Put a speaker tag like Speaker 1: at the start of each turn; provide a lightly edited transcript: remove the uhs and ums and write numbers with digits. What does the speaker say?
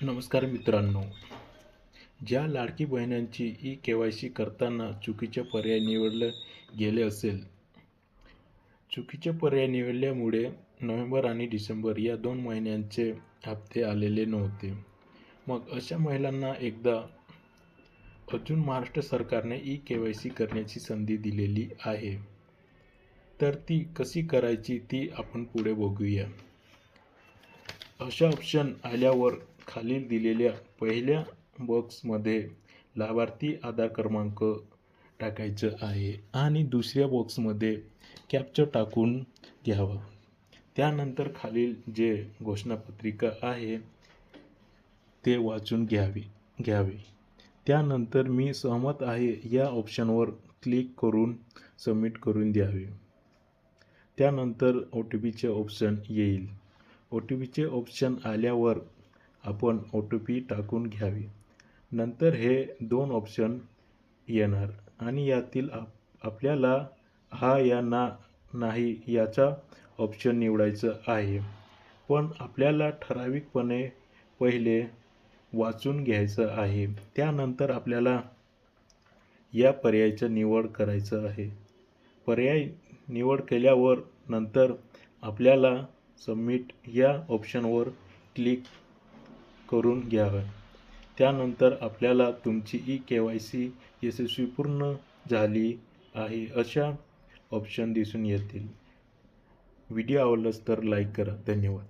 Speaker 1: नमस्कार मित्रांनो, ज्या लाडकी बहिणींची ई-के.वाय.सी करताना चुकीचे पर्याय निवडले गेले असेल. चुकीचे पर्याय निवडल्यामुळे नोव्हेंबर आणि डिसेंबर या 2 महिन्यांचे हप्ते आलेले नव्हते. मग अशा महिलांना एकदा अजून महाराष्ट्र सरकारने ई-के.वाय.सी करण्याची संधी दिलेली आहे. तर ती कशी करायची ती आपण पुढे बघूया. अशा ऑप्शन आल्यावर खालील दिलेल्या पहिल्या बॉक्समध्ये लाभार्थी आधार क्रमांक टाकायचा आहे आणि दुसऱ्या बॉक्समध्ये कॅप्चा टाकून घ्यावा. त्यानंतर खालील जे घोषणापत्रिका आहे ते वाचून घ्यावे. त्यानंतर मी सहमत आहे या ऑप्शनवर क्लिक करून सबमिट करून द्यावे. त्यानंतर OTPचे ऑप्शन येईल. OTPचे ऑप्शन आल्यावर आपण OTP टाकून घ्यावे. नंतर हे 2 ऑप्शन येणार आणि यातील आपल्याला हा या नाही याचा ऑप्शन निवडायचा आहे. पण आपल्याला ठराविकपणे पहिले वाचून घ्यायचं आहे. त्यानंतर आपल्याला या पर्यायाची निवड करायचं आहे. पर्याय निवड केल्यावर नंतर आपल्याला सबमिट या ऑप्शनवर क्लिक करून घ्यावे. त्यानंतर आपल्याला तुमची ई-के.वाय.सी यशस्वीपूर्ण झाली आहे अशा ऑप्शन दिसून येतील. व्हिडिओ आवडल्यास तर लाईक करा. धन्यवाद.